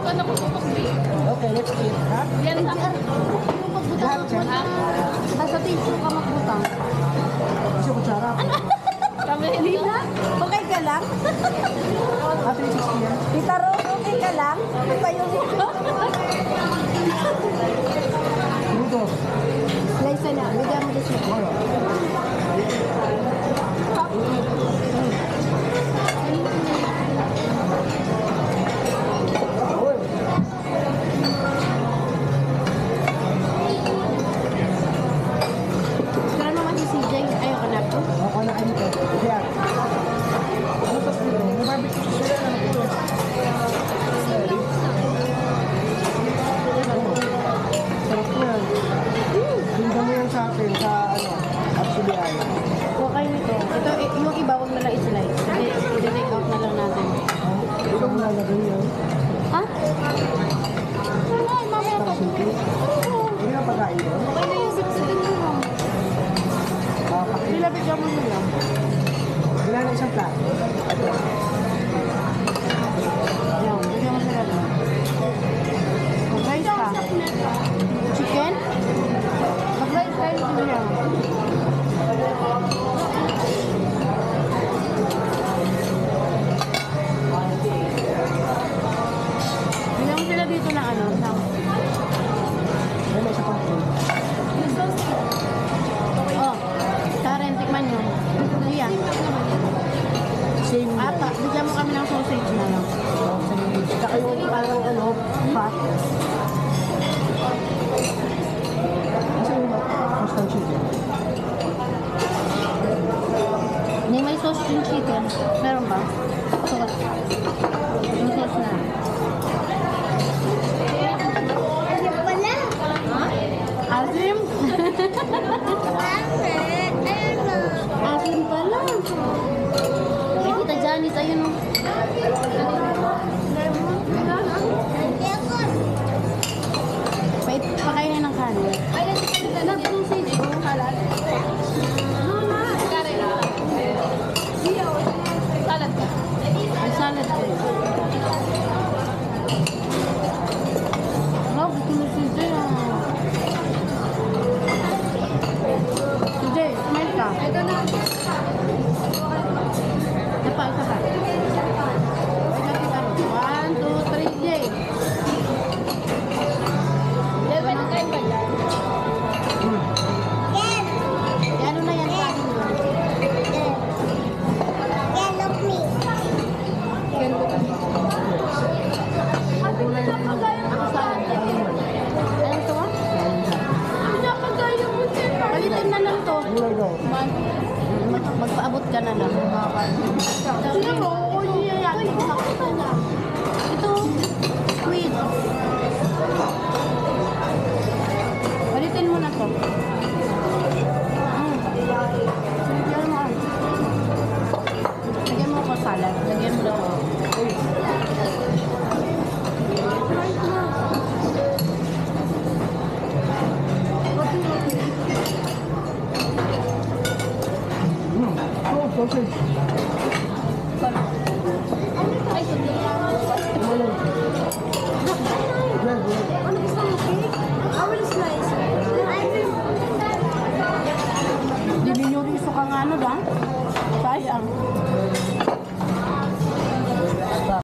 pa na kukutok din. Okay, let's eat. Ha? Yan sa yung pagbutang mo na. Basta tissue ka magbutang. Kasi kutsara. Kami hindi na. Okay ka lang? Ah, 360 yan. Tita Ro, okay ka lang? Ano ba yung Ludo. slice na? Bigyan mo siya. Wala. Kaya naman si CJ, ayaw ka na po. Ako na kayo dito. Yan. Ano pa sila? May barbecue sa sila na po. Sarap yan. Tingnan mo yan sa akin sa ano, actually ay. Okay nito. Ito, yung iba, huwag na lang i-slice. Kasi i-take out na lang natin. Ito mo lalagay yan. Ha? Ay, mamaya pa. Hindi na pagkain doon. Okay na yung sipsipin mo. Nilapit ka mo na lang. Wala na isang plato. Yan, bigyan mo sila lang. Mag-rice ka. Chicken? Mag-rice tayo sila lang. Bigyan mo sila dito ng ano, ng Wala na isang plato. oh, Karen, tikman nyo. Ayan. Same yan. Ata, bigyan mo kami ng sausage na lang. Saka yung parang ano, fat. Kasi yung constant chicken. Hindi may sauce yung chicken. Meron ba? Sauce. Yung sauce na. Asim? Asim pala. Ay, kita Janice, ayun o. Pakainin ng kanin. Ay, nag-sausage ko. Halal. Kare. Salad ka. May salad ko. Ano, gusto mo si Jay ah. Si Jay, smile ka. Ito na. Isa pa, isa pa. Ika, kita. 1, 2, 3, Jay. Yan, pwede kain ba yan? Ano na yan, kanin mo. Ako salad ka. Ano ito mo? Pinapagaya mo siya. Palitin na lang to. Gulay daw. Magpaabot ka na lang. Sino mo?